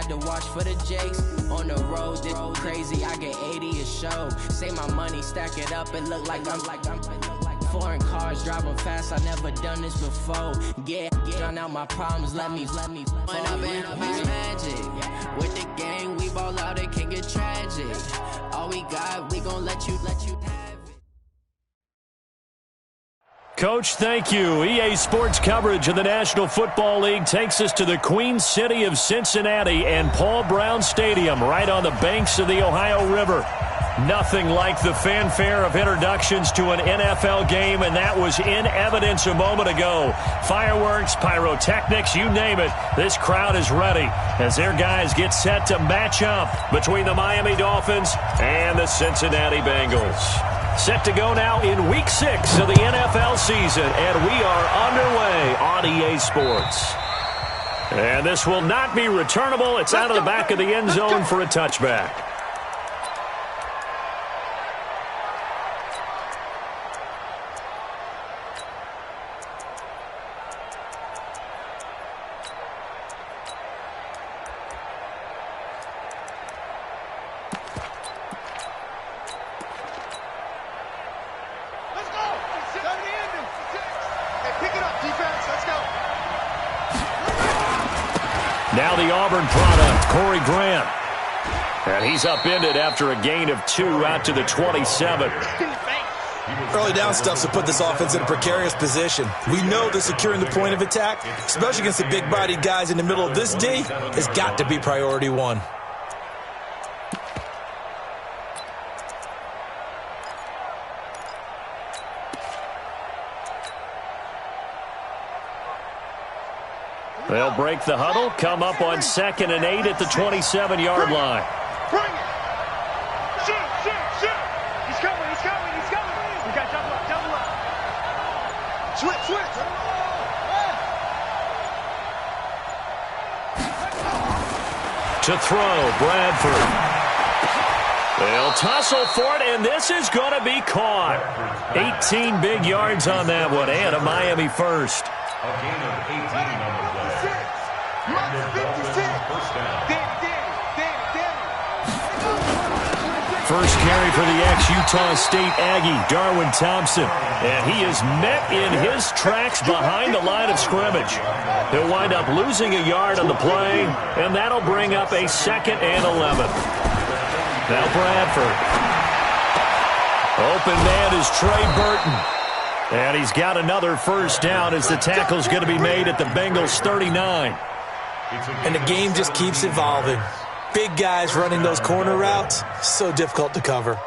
had to watch for the Jakes. On the road, this crazy, I get 80 a show. Say my money, stack it up, it look like I'm foreign cars, driving fast, I never done this before. Yeah, drown out my problems, let me When I've been magic. With the gang, we ball out, it can get tragic. All we got, we gon' let you have it. Coach, thank you. EA Sports coverage of the National Football League takes us to the Queen City of Cincinnati and Paul Brown Stadium right on the banks of the Ohio River. Nothing like the fanfare of introductions to an NFL game, and that was in evidence a moment ago. Fireworks, pyrotechnics, you name it. This crowd is ready as their guys get set to match up between the Miami Dolphins and the Cincinnati Bengals. Set to go now in Week 6 of the NFL season, and we are underway on EA Sports. And this will not be returnable. It's out of the back of the end zone for a touchback. Now the Auburn product, Corey Grant. And he's upended after a gain of 2 out to the 27. Early down stuff to put this offense in a precarious position. We know that securing the point of attack, especially against the big-bodied guys in the middle of this D, has got to be priority one. They'll break the huddle, come up on 2nd and 8 at the 27-yard line. Bring it! Shoot! He's coming! We got double up! Switch! To throw, Bradford. They'll tussle for it, and this is going to be caught. 18 big yards on that one, and a Miami first. A gain of 18 on the play. First carry for the ex-Utah State Aggie, Darwin Thompson. And he is met in his tracks behind the line of scrimmage. He'll wind up losing a yard on the play, and that'll bring up a 2nd and 11. Now Bradford. Open man is Trey Burton. And he's got another first down as the tackle's going to be made at the Bengals 39. And the game just keeps evolving. Big guys running those corner routes, so difficult to cover.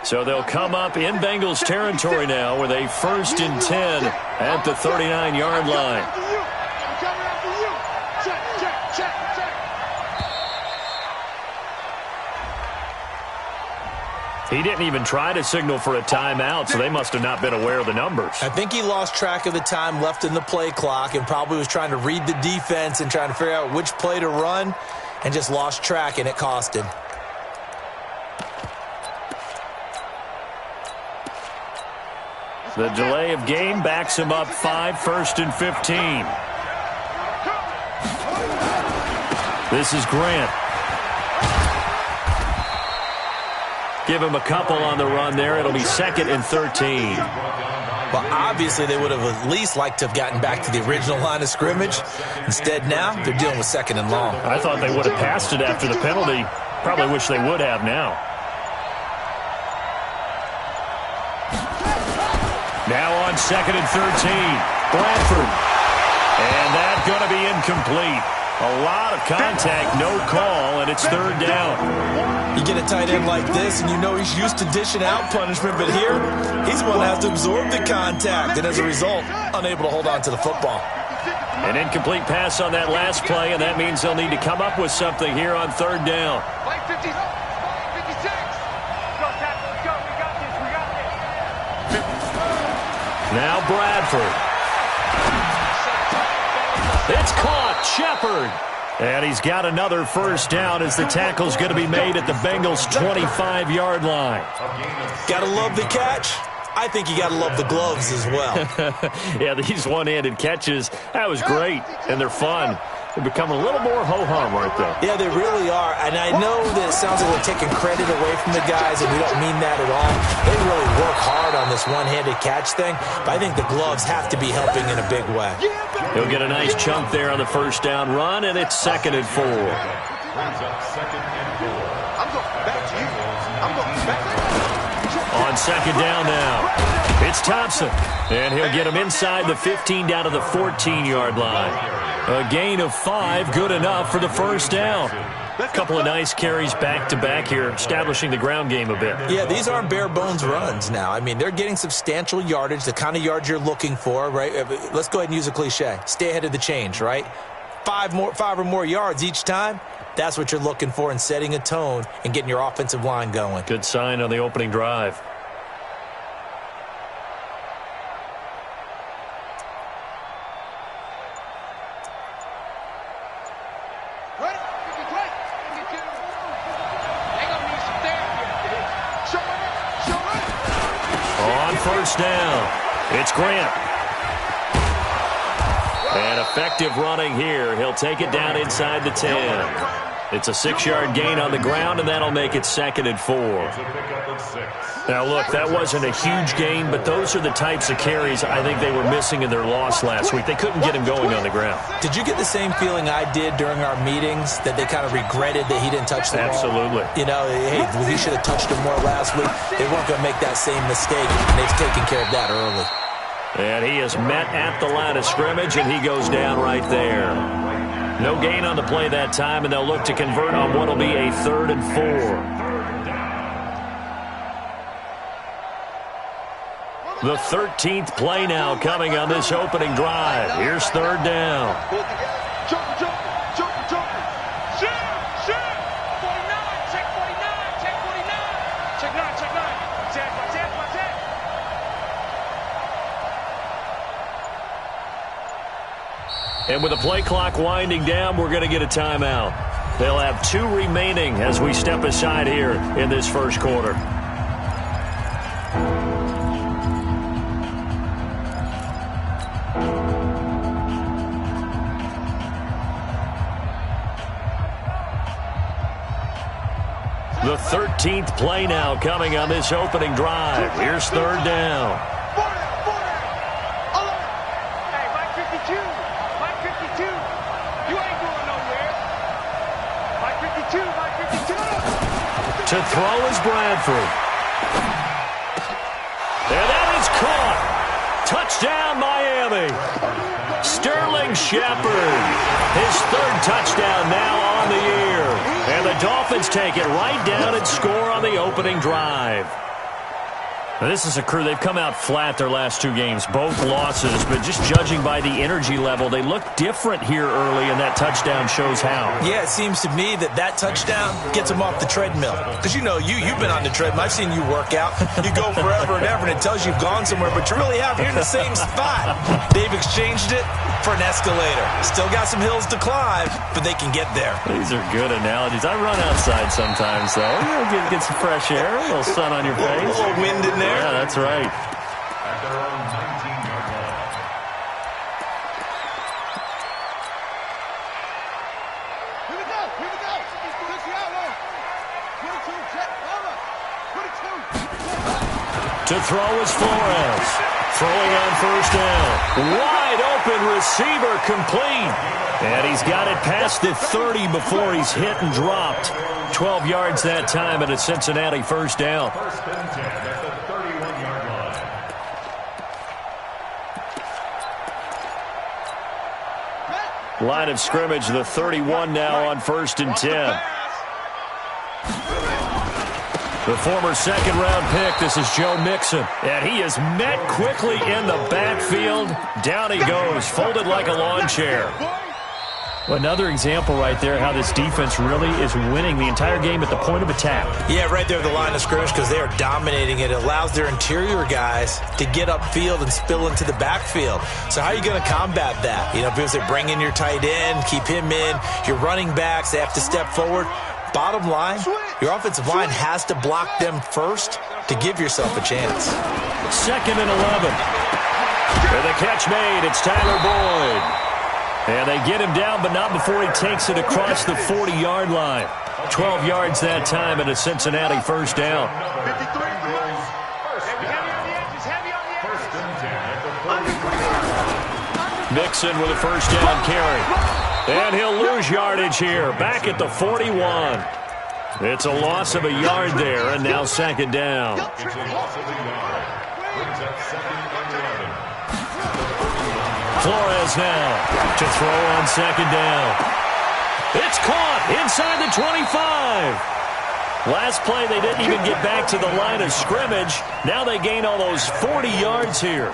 So they'll come up in Bengals territory now with a 1st and 10 at the 39-yard line. He didn't even try to signal for a timeout, so they must have not been aware of the numbers. I think he lost track of the time left in the play clock and probably was trying to read the defense and trying to figure out which play to run and just lost track, and it cost him. The delay of game backs him up 5, 1st and 15. This is Grant. Give him a couple on the run there. It'll be 2nd and 13. Well, obviously they would have at least liked to have gotten back to the original line of scrimmage. Instead now, they're dealing with 2nd and long. I thought they would have passed it after the penalty. Probably wish they would have now. Now on 2nd and 13, Bradford. And that's going to be incomplete. A lot of contact, no call, and it's 3rd down. You get a tight end like this, and you know he's used to dishing out punishment, but here, he's the one that has to absorb the contact, and as a result, unable to hold on to the football. An incomplete pass on that last play, and that means they'll need to come up with something here on 3rd down. Now Bradford. It's caught. Shepard. And he's got another first down as the tackle's going to be made at the Bengals' 25-yard line. Gotta love the catch. I think you gotta love the gloves as well. Yeah, these one-handed catches, that was great, and they're fun. They're becoming a little more ho-hum, aren't they? Yeah, they really are. And I know that it sounds like we're taking credit away from the guys, and we don't mean that at all. They really work hard on this one-handed catch thing, but I think the gloves have to be helping in a big way. He'll get a nice chunk there on the first down run, and it's 2nd and 4. I'm going back to you. I'm going back to you. On 2nd down now, it's Thompson, and he'll get him inside the 15 down to the 14-yard line. A gain of 5, good enough for the first down. A couple of nice carries back-to-back here, establishing the ground game a bit. Yeah, these aren't bare-bones runs now. I mean, they're getting substantial yardage, the kind of yards you're looking for, right? Let's go ahead and use a cliche. Stay ahead of the change, right? 5 or more yards each time. That's what you're looking for in setting a tone and getting your offensive line going. Good sign on the opening drive. On first down, it's Grant. And effective running here. He'll take it down inside the 10. It's a 6-yard gain on the ground, and that'll make it 2nd and 4. Now, look, that wasn't a huge gain, but those are the types of carries I think they were missing in their loss last week. They couldn't get him going on the ground. Did you get the same feeling I did during our meetings, that they kind of regretted that he didn't touch the ball? Absolutely. You know, hey, he should have touched him more last week. They weren't going to make that same mistake, and they've taken care of that early. And he is met at the line of scrimmage, and he goes down right there. No gain on the play that time, and they'll look to convert on what will be a 3rd and 4. The 13th play now coming on this opening drive. Here's 3rd down. And with the play clock winding down, we're going to get a timeout. They'll have 2 remaining as we step aside here in this first quarter. The 13th play now coming on this opening drive. Here's 3rd down. To throw is Bradford. And that is caught. Touchdown, Miami. Sterling Shepard. His 3rd touchdown now on the year. And the Dolphins take it right down and score on the opening drive. Now, this is a crew, they've come out flat their last 2 games, both losses, but just judging by the energy level, they look different here early, and that touchdown shows how. Yeah, it seems to me that touchdown gets them off the treadmill. Because, you know, you've been on the treadmill. I've seen you work out. You go forever and ever, and it tells you you've gone somewhere, but you really have. You're in the same spot. They've exchanged it for an escalator. Still got some hills to climb, but they can get there. These are good analogies. I run outside sometimes, though. You know, get some fresh air, a little sun on your face. A little wind in there. Yeah, that's right. At their own 19-yard line. Here we go. Push you out low. 22, check, over. 22. To throw is Flores. Throwing on first down. Wide open receiver complete. And he's got it past the 30 before he's hit and dropped. 12 yards that time and a Cincinnati first down. First and 10 at the 31-yard line. Line of scrimmage, the 31 now on 1st and 10. The former 2nd-round pick, this is Joe Mixon. And he is met quickly in the backfield. Down he goes, folded like a lawn chair. Well, another example right there how this defense really is winning the entire game at the point of attack. Yeah, right there at the line of scrimmage because they are dominating it. It allows their interior guys to get upfield and spill into the backfield. So how are you going to combat that? You know, because they bring in your tight end, keep him in, your running backs, they have to step forward. Bottom line, your offensive line has to block them first to give yourself a chance. 2nd and 11. With a catch made, it's Tyler Boyd. And they get him down, but not before he takes it across the 40-yard line. 12 yards that time and a Cincinnati first down. Mixon with a first down carry. And he'll lose yardage here, back at the 41. It's a loss of a yard there, and now 2nd down. It's a loss of a yard. Brings up 2nd and 11. Flores now to throw on 2nd down. It's caught inside the 25. Last play, they didn't even get back to the line of scrimmage. Now they gain all those 40 yards here.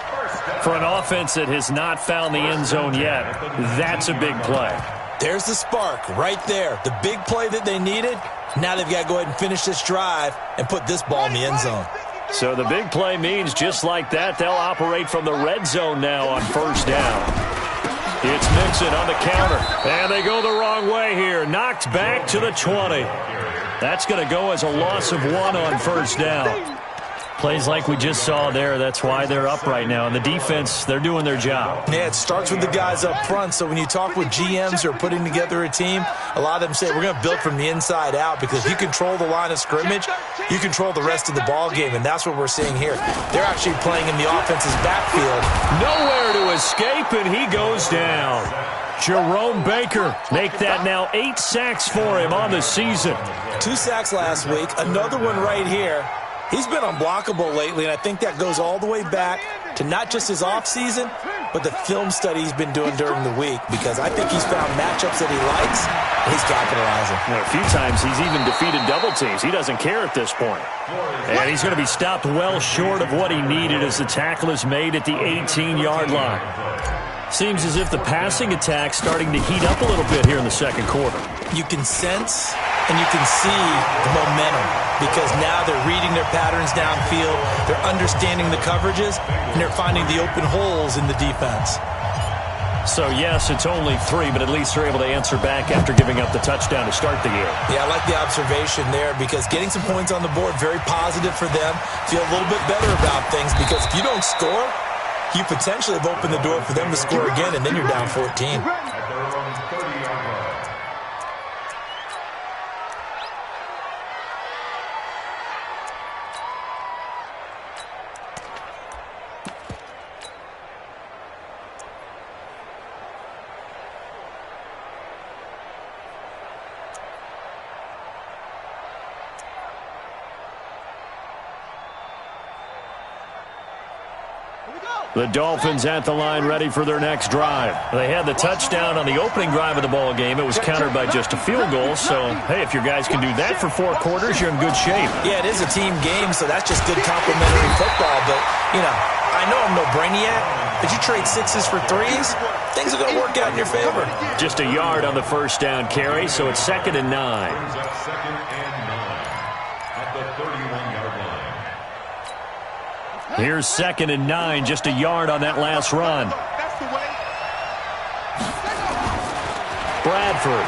For an offense that has not found the end zone yet, that's a big play. There's the spark right there. The big play that they needed. Now they've got to go ahead and finish this drive and put this ball in the end zone. So the big play means just like that, they'll operate from the red zone now on first down. It's Mixon on the counter, and they go the wrong way here. Knocked back to the 20. That's going to go as a loss of 1 on first down. Plays like we just saw there, that's why they're up right now. And the defense, they're doing their job. Yeah, it starts with the guys up front. So when you talk with GMs who are putting together a team, a lot of them say we're going to build from the inside out because if you control the line of scrimmage, you control the rest of the ball game, and that's what we're seeing here. They're actually playing in the offense's backfield. Nowhere to escape, and he goes down. Jerome Baker, make that now 8 sacks for him on the season. 2 sacks last week, another one right here. He's been unblockable lately, and I think that goes all the way back to not just his offseason, but the film study he's been doing during the week, because I think he's found matchups that he likes, and he's capitalizing. Well, a few times he's even defeated double teams. He doesn't care at this point. And he's going to be stopped well short of what he needed as the tackle is made at the 18-yard line. Seems as if the passing attack's starting to heat up a little bit here in the second quarter. You can sense and you can see the momentum because now they're reading their patterns downfield, they're understanding the coverages, and they're finding the open holes in the defense. So, yes, it's only 3, but at least they're able to answer back after giving up the touchdown to start the year. Yeah, I like the observation there because getting some points on the board, very positive for them. Feel a little bit better about things because if you don't score, you potentially have opened the door for them to score again, and then you're down 14. At their own 30-yard line. The Dolphins at the line ready for their next drive. They had the touchdown on the opening drive of the ball game. It was countered by just a field goal. So, hey, if your guys can do that for 4 quarters, you're in good shape. Yeah, it is a team game, so that's just good complimentary football. But, you know, I know I'm no brainiac, but you trade 6s for 3s, things are going to work out in your favor. Just a yard on the first down carry, so it's 2nd and 9. Brings up 2nd and 9 at the 31-yard line. Here's 2nd and 9, just a yard on that last run. Bradford.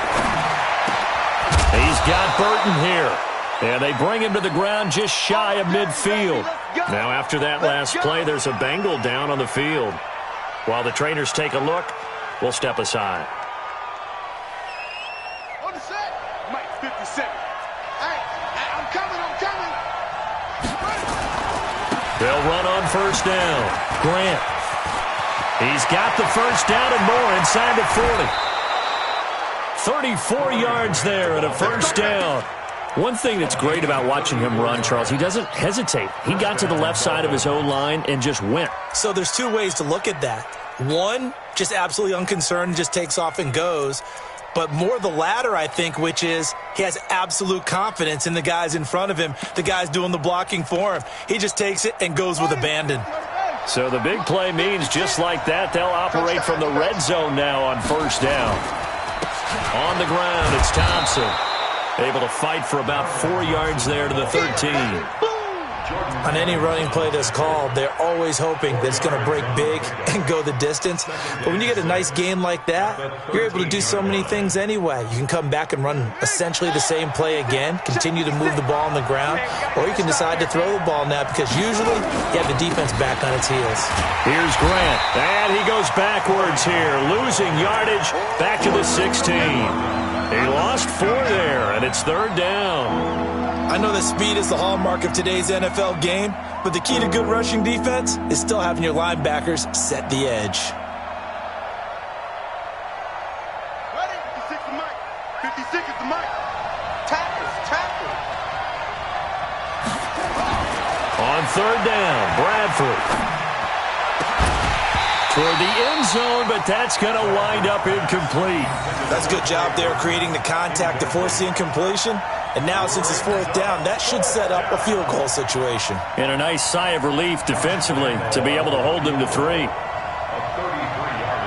He's got Burton here. And they bring him to the ground just shy of midfield. Now after that last play, there's a Bengal down on the field. While the trainers take a look, we'll step aside. On the set. Mike, 50 seconds. Hey, I'm coming. They'll run on first down. Grant. He's got the first down and more inside the 40. 34 yards there and a first down. One thing that's great about watching him run, Charles, he doesn't hesitate. He got to the left side of his own line and just went. So there's 2 ways to look at that. One, just absolutely unconcerned, just takes off and goes. But more the latter, I think, which is he has absolute confidence in the guys in front of him, the guys doing the blocking for him. He just takes it and goes with abandon. So the big play means just like that, they'll operate from the red zone now on first down. On the ground, it's Thompson. Able to fight for about 4 yards there to the 13. On any running play that's called, they're always hoping that it's going to break big and go the distance. But when you get a nice game like that, you're able to do so many things anyway. You can come back and run essentially the same play again, continue to move the ball on the ground, or you can decide to throw the ball now because usually you have the defense back on its heels. Here's Grant, and he goes backwards here, losing yardage back to the 16. He lost 4 there, and it's 3rd down. I know that speed is the hallmark of today's NFL game, but the key to good rushing defense is still having your linebackers set the edge. Ready? 56 is Mike. 56 is the Mike. Tackle. On 3rd down, Bradford. Toward the end zone, but that's going to wind up incomplete. That's a good job there creating the contact to force the incompletion. And now, since it's 4th down, that should set up a field goal situation. And a nice sigh of relief defensively to be able to hold them to 3. A 33-yard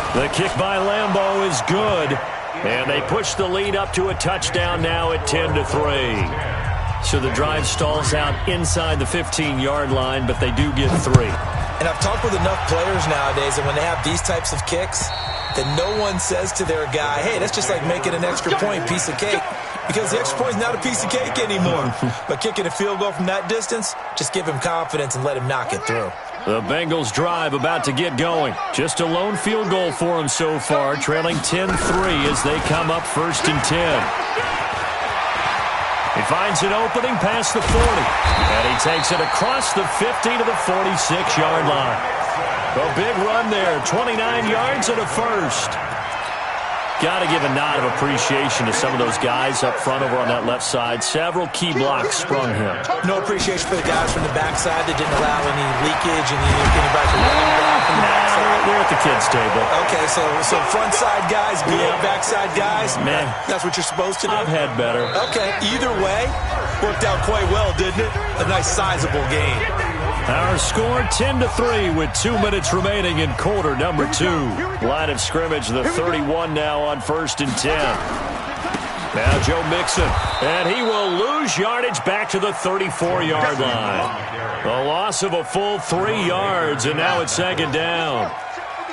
attempt. The kick by Lambeau is good. And they push the lead up to a touchdown now at 10-3. So the drive stalls out inside the 15-yard line, but they do get 3. And I've talked with enough players nowadays that when they have these types of kicks, that no one says to their guy, hey, that's just like making an extra point, piece of cake. Because the extra point is not a piece of cake anymore. But kicking a field goal from that distance, just give him confidence and let him knock it through. The Bengals drive about to get going. Just a lone field goal for them so far, trailing 10-3 as they come up 1st and 10. He finds an opening past the 40, and he takes it across the 50 to the 46-yard line. A big run there, 29 yards and a first. Got to give a nod of appreciation to some of those guys up front over on that left side. Several key blocks sprung him. No appreciation for the guys from the backside that didn't allow any leakage and anybody from running back from the backside. We're at the kids' table. Okay, so front side guys, big backside guys. Man, that's what you're supposed to do. I've had better. Okay, either way, worked out quite well, didn't it? A nice sizable game. Our score 10-3 with 2 minutes remaining in quarter number 2. Line of scrimmage, the 31 now on 1st and 10. Now Joe Mixon, and he will lose yardage back to the 34-yard line. A loss of a full 3 yards, and now it's 2nd down.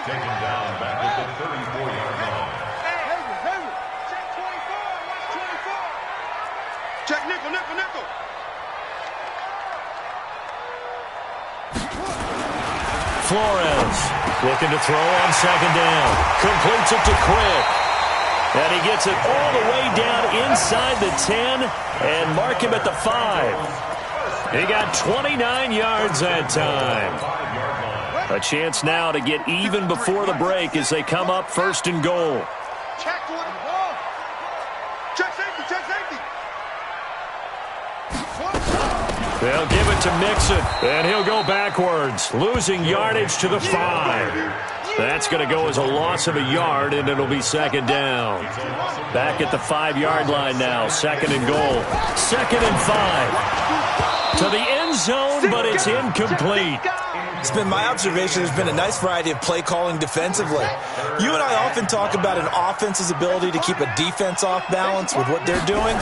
Taken down back at the 34-yard line. Check nickel. Flores looking to throw on 2nd down. Completes it to Quick. And he gets it all the way down inside the 10 and mark him at the 5. He got 29 yards that time. A chance now to get even before the break as they come up 1st and goal. They'll give it to Mixon, and he'll go backwards, losing yardage to the 5. That's going to go as a loss of a yard, and it'll be 2nd down. Back at the 5-yard line now, 2nd and goal. 2nd and 5. To the end zone, but it's incomplete. It's been my observation there's been a nice variety of play calling defensively. You and I often talk about an offense's ability to keep a defense off balance with what they're doing.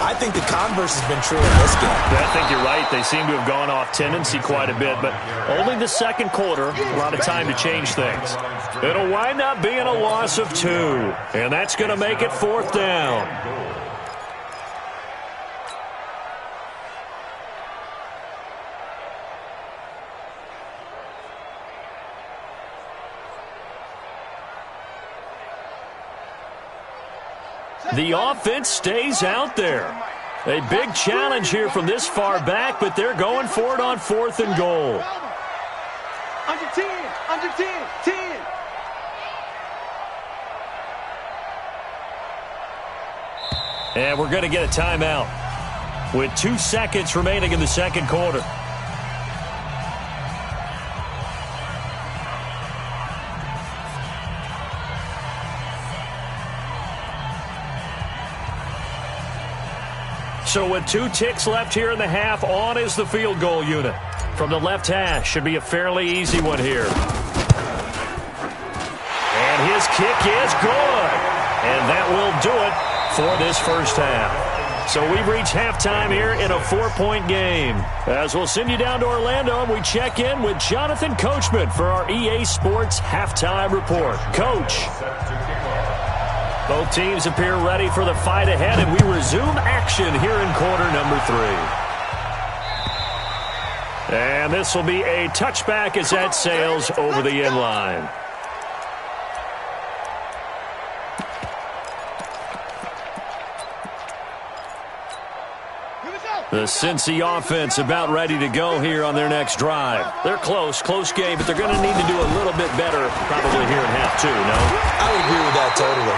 I think the converse has been true in this game. I think you're right. They seem to have gone off tendency quite a bit, but only the 2nd quarter, a lot of time to change things. It'll wind up being a loss of 2, and that's going to make it 4th down. The offense stays out there. A big challenge here from this far back, but they're going for it on 4th and goal. Under 10, 10. And we're going to get a timeout with 2 seconds remaining in the 2nd quarter. So with 2 ticks left here in the half, on is the field goal unit. From the left hash, should be a fairly easy one here. And his kick is good. And that will do it for this first half. So we've reached halftime here in a 4-point game. As we'll send you down to Orlando, and we check in with Jonathan Coachman for our EA Sports Halftime Report. Coach. Both teams appear ready for the fight ahead, and we resume action here in quarter number 3. And this will be a touchback as that sails over the end line. The Cincy offense about ready to go here on their next drive. They're close game, but they're going to need to do a little bit better probably here in half 2, no? I would agree with that totally.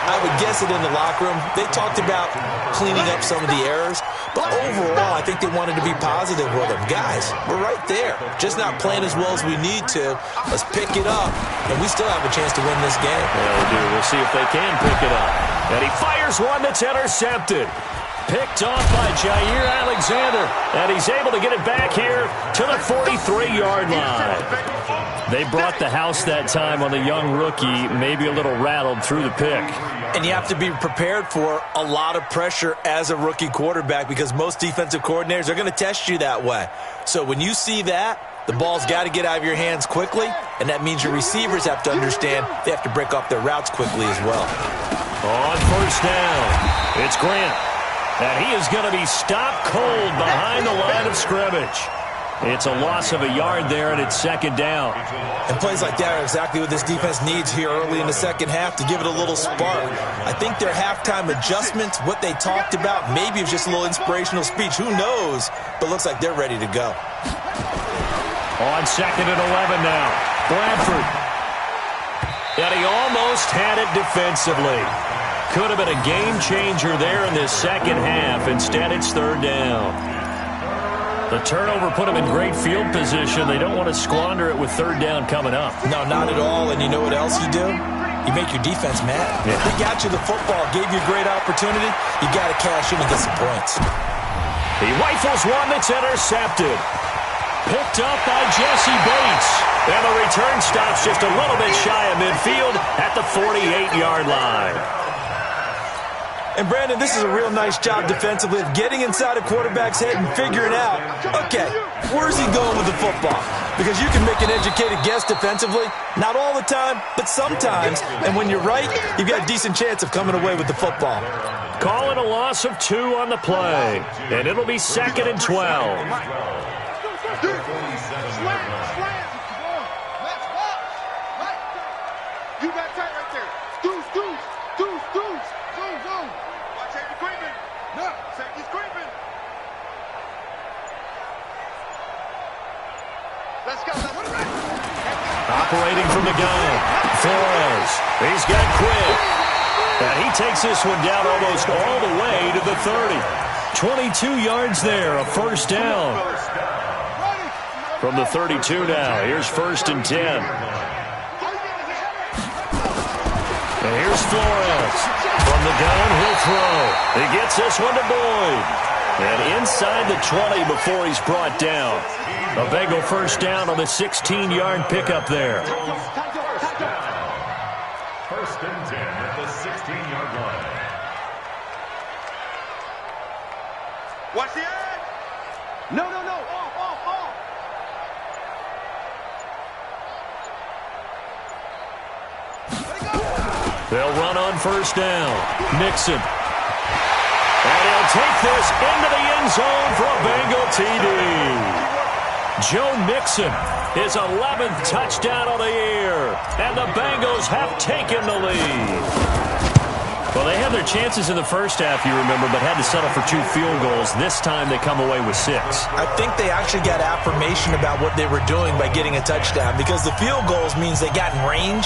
I would guess it in the locker room. They talked about cleaning up some of the errors, but overall, I think they wanted to be positive with them. Guys, we're right there. Just not playing as well as we need to. Let's pick it up, and we still have a chance to win this game. Yeah, we do. We'll see if they can pick it up. And he fires one that's intercepted. Picked off by Jair Alexander, and he's able to get it back here to the 43-yard line. They brought the house that time on the young rookie, maybe a little rattled through the pick. And you have to be prepared for a lot of pressure as a rookie quarterback because most defensive coordinators are going to test you that way. So when you see that, the ball's got to get out of your hands quickly, and that means your receivers have to understand they have to break off their routes quickly as well. On first down, it's Grant. And he is going to be stopped cold behind the line of scrimmage. It's a loss of a yard there, and it's second down. And plays like that are exactly what this defense needs here early in the second half to give it a little spark. I think their halftime adjustments, what they talked about, maybe it was just a little inspirational speech. Who knows? But looks like they're ready to go. On second and 11 now, Bradford. And he almost had it defensively. Could have been a game changer there in this second half. Instead, it's third down. The turnover put them in great field position. They don't want to squander it with third down coming up. No, not at all. And you know what else you do? You make your defense mad. Yeah. They got you the football, gave you a great opportunity. You got to cash in and get some points. He rifles one that's intercepted. Picked up by Jesse Bates. And the return stops just a little bit shy of midfield at the 48-yard line. And, Brandon, this is a real nice job defensively of getting inside a quarterback's head and figuring out, okay, where's he going with the football? Because you can make an educated guess defensively, not all the time, but sometimes. And when you're right, you've got a decent chance of coming away with the football. Call it a loss of 2 on the play. And it'll be second and 12. You got tight right there. Deuce. Watch safety creeping. No, safety's creeping. Let's go. Operating from the gun, Flores. He's got quick. And he takes this one down almost all the way to the 30. 22 yards there, a first down. From the 32 now, here's first and 10. And here's Flores. From the gun, he'll throw. He gets this one to Boyd. And inside the 20 before he's brought down. A Bengal first down on the 16-yard pickup there. First and 10 at the 16-yard line. Watch the edge. No. Off. They'll run on first down. Mixon. And he'll take this into the end zone for a Bengal TD. Joe Mixon, his 11th touchdown of the year. And the Bengals have taken the lead. Well, they had their chances in the first half, you remember, but had to settle for 2 field goals. This time they come away with 6. I think they actually got affirmation about what they were doing by getting a touchdown because the field goals means they got in range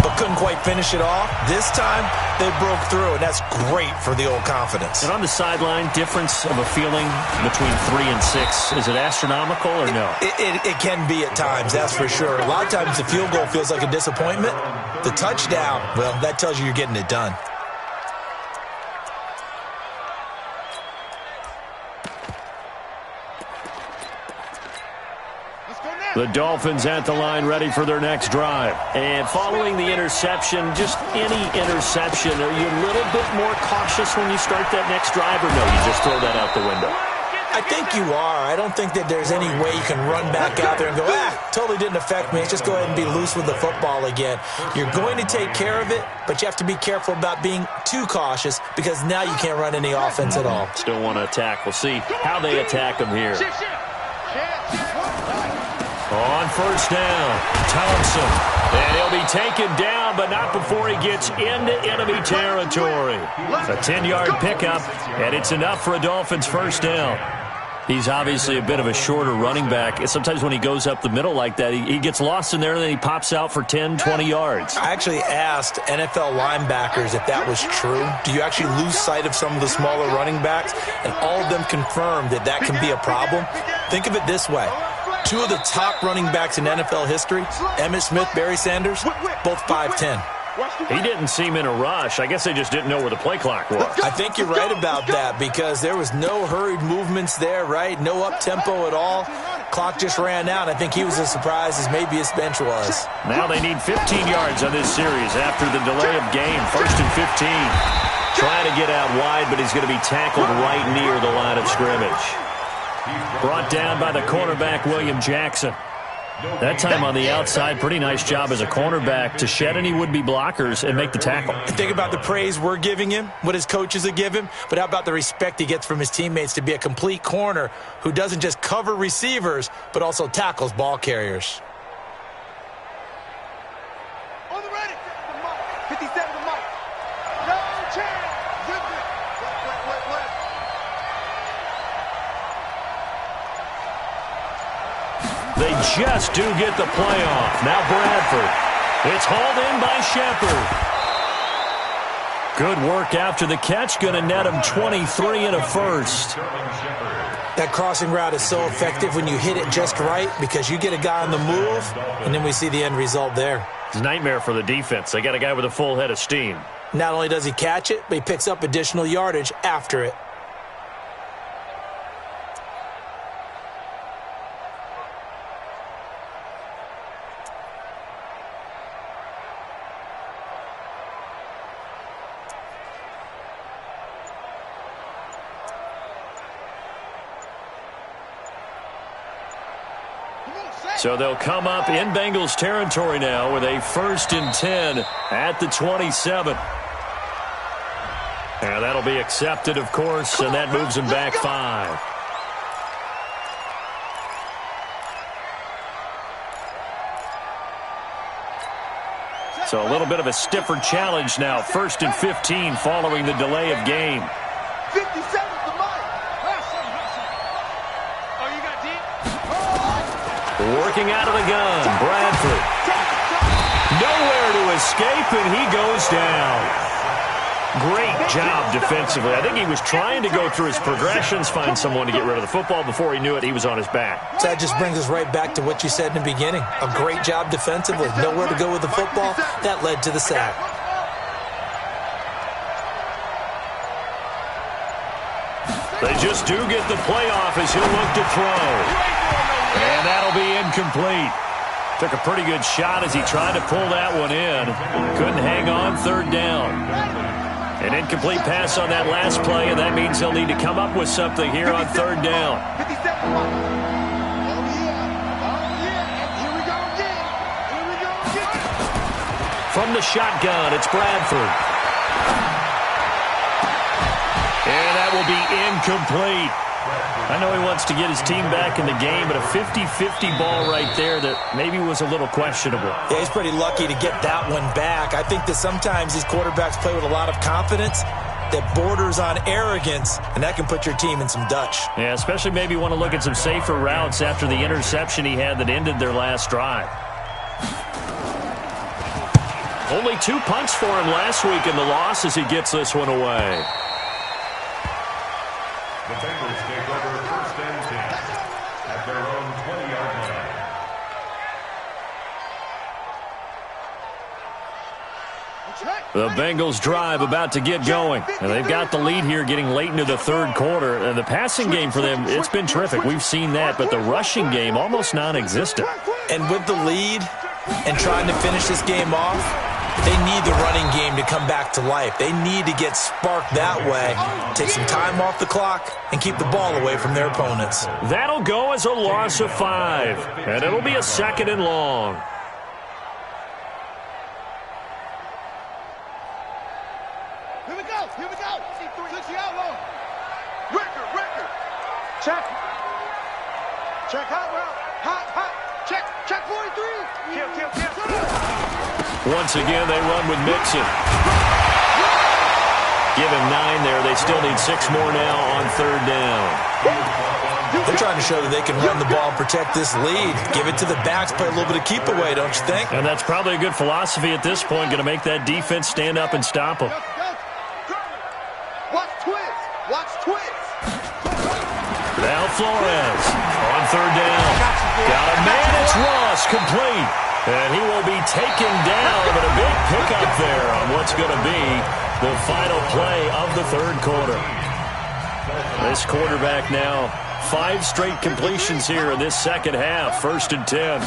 but couldn't quite finish it off. This time, they broke through, and that's great for the old confidence. And on the sideline, difference of a feeling between 3 and 6, is it astronomical or no? It can be at times, that's for sure. A lot of times the field goal feels like a disappointment. The touchdown, well, that tells you you're getting it done. The Dolphins at the line ready for their next drive. And following the interception, just any interception, are you a little bit more cautious when you start that next drive, or no, you just throw that out the window? I think you are. I don't think that there's any way you can run back out there and go, totally didn't affect me. Just go ahead and be loose with the football again. You're going to take care of it, but you have to be careful about being too cautious because now you can't run any offense at all. Still want to attack. We'll see how they attack them here. On first down, Thompson. And he'll be taken down, but not before he gets into enemy territory. A 10-yard pickup, and it's enough for a Dolphins first down. He's obviously a bit of a shorter running back. Sometimes when he goes up the middle like that, he gets lost in there, and then he pops out for 10, 20 yards. I actually asked NFL linebackers if that was true. Do you actually lose sight of some of the smaller running backs? And all of them confirmed that that can be a problem. Think of it this way. Two of the top running backs in NFL history, Emmitt Smith, Barry Sanders, both 5'10". He didn't seem in a rush. I guess they just didn't know where the play clock was. I think you're right about that because there was no hurried movements there, right? No up-tempo at all. Clock just ran out. I think he was as surprised as maybe his bench was. Now they need 15 yards on this series after the delay of game. 1st and 15. Trying to get out wide, but he's going to be tackled right near the line of scrimmage. Brought down by the cornerback, William Jackson. That time on the outside, pretty nice job as a cornerback to shed any would-be blockers and make the tackle. Think about the praise we're giving him, what his coaches have given him, but how about the respect he gets from his teammates to be a complete corner who doesn't just cover receivers, but also tackles ball carriers. On the ready. 57 to Mike. No chance. They just do get the play off. Now Bradford. It's hauled in by Shepard. Good work after the catch. Going to net him 23 and a first. That crossing route is so effective when you hit it just right because you get a guy on the move, and then we see the end result there. It's a nightmare for the defense. They got a guy with a full head of steam. Not only does he catch it, but he picks up additional yardage after it. So they'll come up in Bengals territory now with a 1st and 10 at the 27. And that'll be accepted, of course, and that moves him back 5. So a little bit of a stiffer challenge now. 1st and 15 following the delay of game. 57 to Mike. Oh, you got deep? Working out of the gun, Bradford. Nowhere to escape, and he goes down. Great job defensively. I think he was trying to go through his progressions, find someone to get rid of the football. Before he knew it, he was on his back. So that just brings us right back to what you said in the beginning. A great job defensively. Nowhere to go with the football. That led to the sack. They just do get the playoff as he'll look to throw. And that'll be incomplete. Took a pretty good shot as he tried to pull that one in. Couldn't hang on 3rd down. An incomplete pass on that last play, and that means he'll need to come up with something here on 3rd down. From the shotgun, it's Bradford. And that will be incomplete. I know he wants to get his team back in the game, but a 50-50 ball right there that maybe was a little questionable. Yeah, he's pretty lucky to get that one back. I think that sometimes these quarterbacks play with a lot of confidence that borders on arrogance, and that can put your team in some Dutch. Yeah, especially maybe want to look at some safer routes after the interception he had that ended their last drive. Only 2 punts for him last week in the loss as he gets this one away. The Bengals take over 1st and 10 at their own 20-yard line. That's right. The Bengals drive about to get going. And they've got the lead here getting late into the third quarter. And the passing game for them, it's been terrific. We've seen that. But the rushing game, almost non-existent. And with the lead and trying to finish this game off, they need the running game to come back to life. They need to get sparked that way, take some time off the clock, and keep the ball away from their opponents. That'll go as a loss of 5. And it'll be a 2nd and long. Here we go. Switch you out long. Record. Check. Hot route. Hot. Check 43. Kill. Once again, they run with Mixon. Give him 9 there. They still need 6 more now on 3rd down. They're trying to show that they can run the ball and protect this lead. Give it to the backs, play a little bit of keep away, don't you think? And that's probably a good philosophy at this point, going to make that defense stand up and stop them. Watch twist. Now Flores on 3rd down. Got a man, it's Ross, complete. And he will be taken down, but a big pickup there on what's going to be the final play of the 3rd quarter. This quarterback now, 5 straight completions here in this 2nd half. 1st and 10.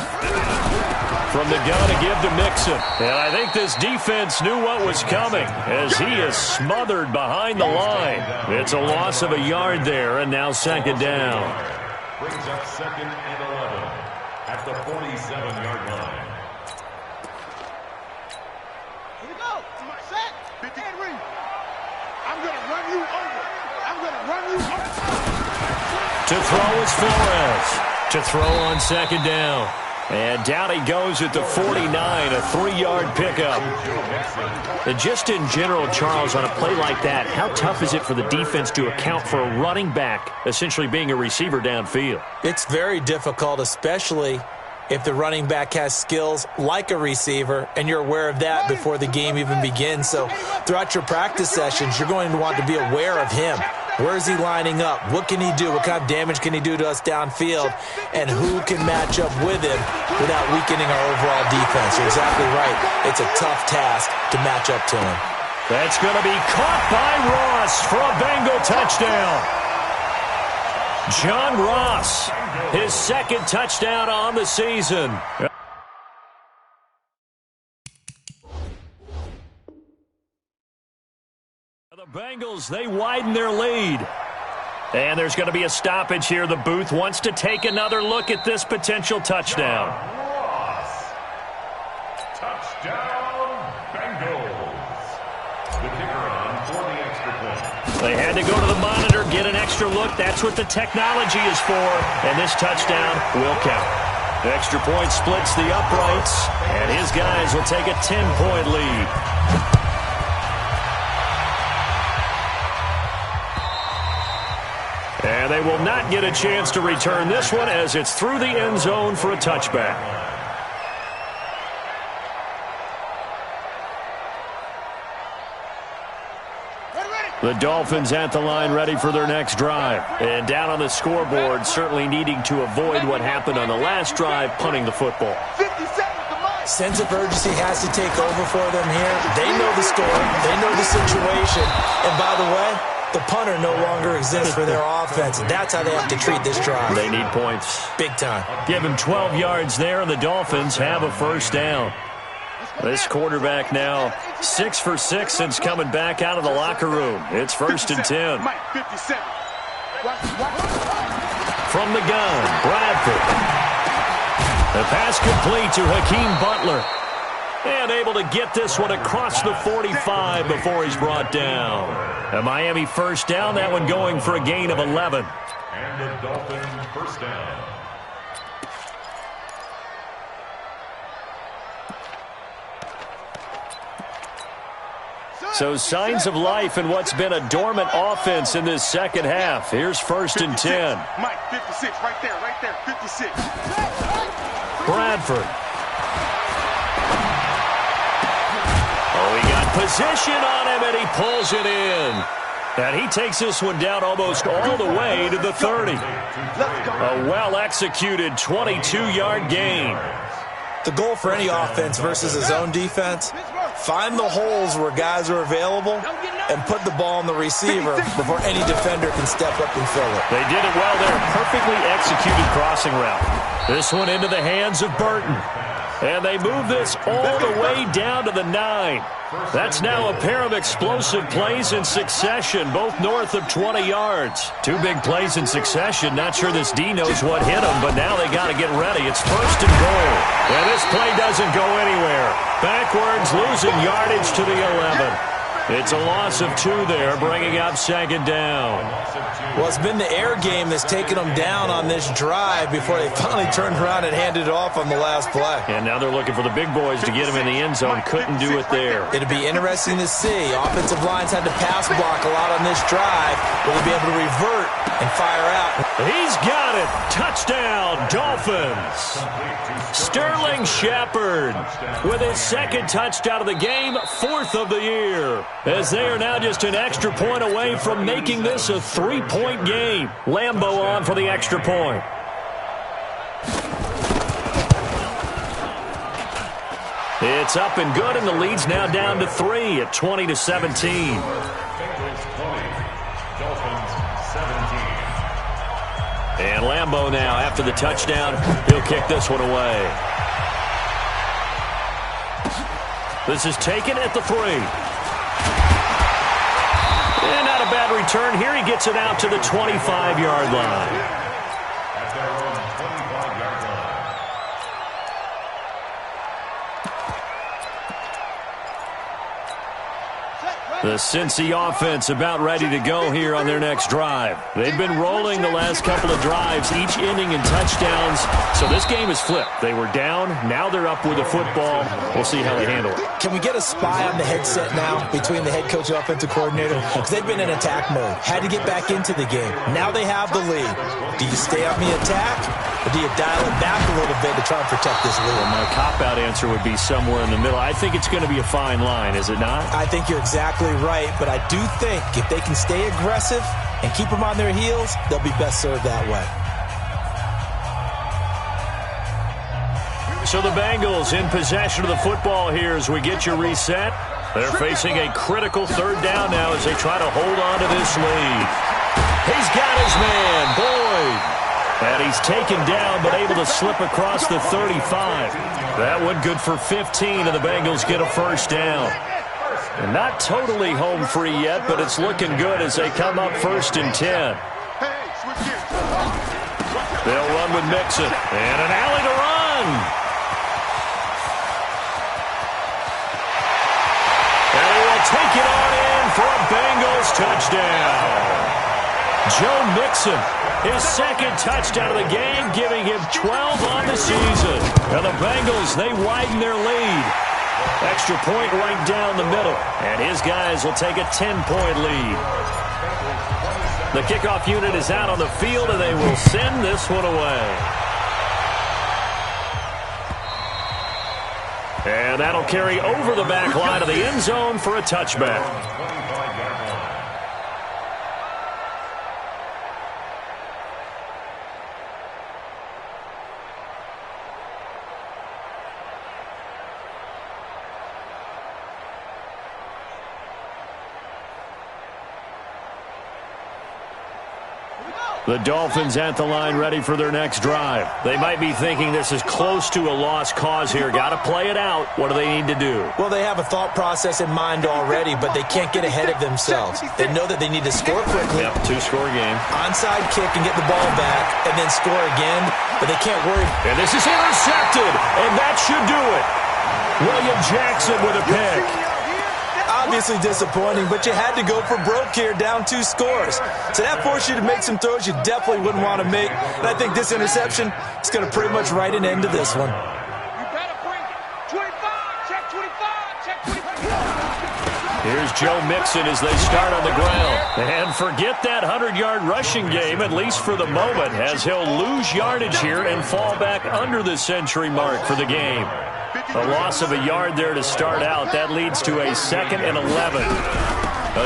From the gun to give to Mixon. And I think this defense knew what was coming as he is smothered behind the line. It's a loss of a yard there, and now 2nd down. Brings up 2nd and 11 at the 47-yard line. Here we go. Set. And read. I'm going to run you over. To throw is Flores. To throw on 2nd down. And down he goes at the 49, a 3-yard pickup. And just in general, Charles, on a play like that, how tough is it for the defense to account for a running back essentially being a receiver downfield? It's very difficult, especially if the running back has skills like a receiver, and you're aware of that before the game even begins. So throughout your practice sessions, you're going to want to be aware of him. Where is he lining up? What can he do? What kind of damage can he do to us downfield? And who can match up with him without weakening our overall defense? You're exactly right. It's a tough task to match up to him. That's going to be caught by Ross for a Bengal touchdown. John Ross, his 2nd touchdown on the season. The Bengals, they widen their lead. And there's going to be a stoppage here. The booth wants to take another look at this potential touchdown. Ross. Touchdown, Bengals. The kicker on for the extra point. They had to go to the monitor, get an extra look. That's what the technology is for. And this touchdown will count. The extra point splits the uprights, and his guys will take a 10-point lead. And they will not get a chance to return this one as it's through the end zone for a touchback. The Dolphins at the line ready for their next drive. And down on the scoreboard, certainly needing to avoid what happened on the last drive, punting the football. Sense of urgency has to take over for them here. They know the score. They know the situation. And by the way, the punter no longer exists for their offense. That's how they have to treat this drive. They need points. Big time. Give him 12 yards there, and the Dolphins have a 1st down. This quarterback now 6 for 6 since coming back out of the locker room. It's 1st and 10. From the gun, Bradford. The pass complete to Hakeem Butler. And able to get this one across the 45 before he's brought down. A Miami 1st down, that one going for a gain of 11. And the Dolphins 1st down. So signs of life in what's been a dormant offense in this 2nd half. Here's 1st and 10. Mike, 56, right there, 56. Bradford. Oh, he got position on him, and he pulls it in. And he takes this one down almost all the way to the 30. A well-executed 22-yard gain. The goal for any offense versus his own defense, Find the holes where guys are available and put the ball on the receiver before any defender can step up and fill it. They did it well there. Perfectly executed crossing route. This one into the hands of Burton. And they move this all the way down to the 9. That's now a pair of explosive plays in succession, both north of 20 yards. 2 big plays in succession. Not sure this D knows what hit them, but now they got to get ready. It's 1st and goal. And this play doesn't go anywhere. Backwards, losing yardage to the 11. It's a loss of 2 there, bringing up 2nd down. Well, it's been the air game that's taken them down on this drive before they finally turned around and handed it off on the last play. And now they're looking for the big boys to get him in the end zone. Couldn't do it there. It'll be interesting to see. Offensive lines had to pass block a lot on this drive. Will they be able to revert and fire out? He's got it. Touchdown, Dolphins. Sterling Shepard with his 2nd touchdown of the game, 4th of the year. As they are now just an extra point away from making this a 3-point game. Lambeau on for the extra point. It's up and good, and the lead's now down to 3 at 20-17. And Lambeau now, after the touchdown, he'll kick this one away. This is taken at the 3. And not a bad return here. He gets it out to the 25-yard line. The Cincy offense about ready to go here on their next drive. They've been rolling the last couple of drives, each ending in touchdowns. So this game is flipped. They were down. Now they're up with the football. We'll see how they handle it. Can we get a spy on the headset now between the head coach and offensive coordinator? Because they've been in attack mode. Had to get back into the game. Now they have the lead. Do you stay on the attack, or do you dial it back a little bit to try and protect this lead? Well, my cop-out answer would be somewhere in the middle. I think it's going to be a fine line, is it not? I think you're exactly right, but I do think if they can stay aggressive and keep them on their heels, they'll be best served that way. So the Bengals in possession of the football here as we get you reset. They're facing a critical 3rd down now as they try to hold on to this lead. He's got his man, Boyd. And he's taken down but able to slip across the 35. That one good for 15, and the Bengals get a 1st down. And not totally home free yet, but it's looking good as they come up 1st and 10. They'll run with Mixon. And an alley to run. And he will take it on in for a Bengals touchdown. Joe Mixon, his 2nd touchdown of the game, giving him 12 on the season. And the Bengals, they widen their lead. Extra point right down the middle. And his guys will take a 10-point lead. The kickoff unit is out on the field, and they will send this one away. And that'll carry over the back line of the end zone for a touchback. The Dolphins at the line ready for their next drive. They might be thinking this is close to a lost cause here. Got to play it out. What do they need to do? Well, they have a thought process in mind already, but they can't get ahead of themselves. They know that they need to score quickly. Yep, 2-score game. Onside kick and get the ball back, and then score again, but they can't worry. And this is intercepted, and that should do it. William Jackson with a pick. Obviously disappointing, but you had to go for broke here, down 2 scores. So that forced you to make some throws you definitely wouldn't want to make. And I think this interception is going to pretty much write an end to this one. You better bring it. 25, check 25, check 25. Here's Joe Mixon as they start on the ground. And forget that 100-yard rushing game, at least for the moment, as he'll lose yardage here and fall back under the century mark for the game. A loss of a yard there to start out. That leads to a 2nd and 11.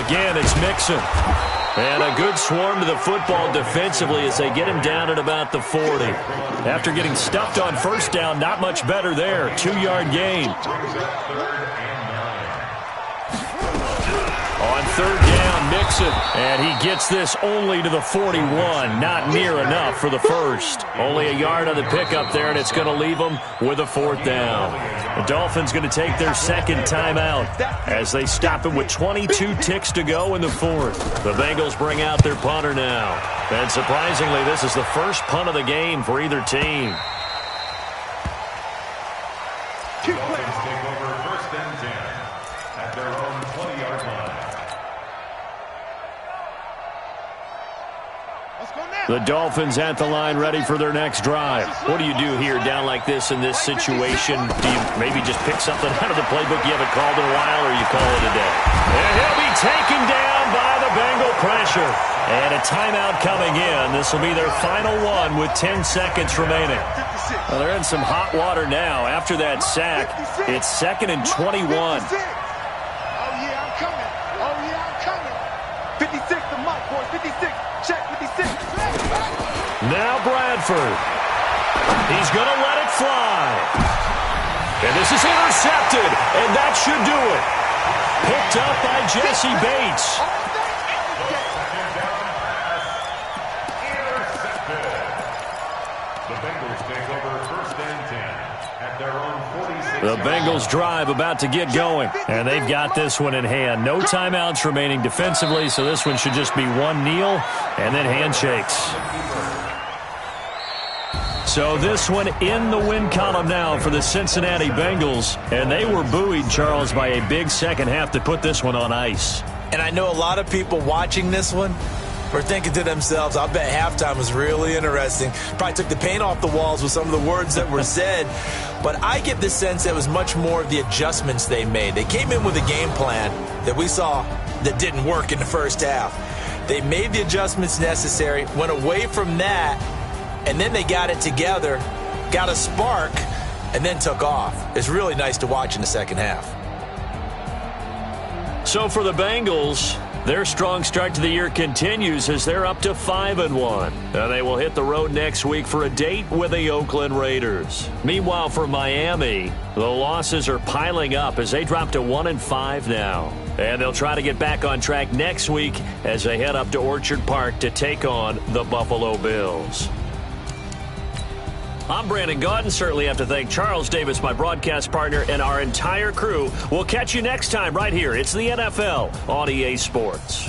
Again, it's Mixon. And a good swarm to the football defensively as they get him down at about the 40. After getting stuffed on 1st down, not much better there. 2-yard gain. third down, Mixon. And he gets this only to the 41. Not near enough for the first. Only a yard on the pickup there, and it's going to leave them with a fourth down. The Dolphins going to take their second timeout as they stop it with 22 ticks to go in the fourth. The Bengals bring out their punter now. And surprisingly, this is the first punt of the game for either team. Dolphins take over first and 10 at their own 20-yard line. The Dolphins at the line ready for their next drive. What do you do here down like this in this situation? Do you maybe just pick something out of the playbook you haven't called in a while, or you call it a day? And he'll be taken down by the Bengal pressure. And a timeout coming in. This will be their final one with 10 seconds remaining. Well, they're in some hot water now. After that sack, it's 2nd and 21. Oh, yeah, I'm coming. Oh, yeah, I'm coming. 56 to Mike, boys. 56. Check 56. Now Bradford. He's going to let it fly. And this is intercepted. And that should do it. Picked up by Jesse Bates. The Bengals drive about to get going, and they've got this one in hand. No timeouts remaining defensively, so this one should just be one kneel and then handshakes. So this one in the win column now for the Cincinnati Bengals, and they were buoyed, Charles, by a big second half to put this one on ice. And I know a lot of people watching this one were thinking to themselves, I'll bet halftime was really interesting. Probably took the paint off the walls with some of the words that were said. But I get the sense that it was much more of the adjustments they made. They came in with a game plan that we saw that didn't work in the first half. They made the adjustments necessary, went away from that, and then they got it together, got a spark, and then took off. It's really nice to watch in the second half. So for the Bengals, their strong start to the year continues as they're up to 5-1. And they will hit the road next week for a date with the Oakland Raiders. Meanwhile, for Miami, the losses are piling up as they drop to 1-5 now. And they'll try to get back on track next week as they head up to Orchard Park to take on the Buffalo Bills. I'm Brandon Gaudin. Certainly have to thank Charles Davis, my broadcast partner, and our entire crew. We'll catch you next time right here. It's the NFL on EA Sports.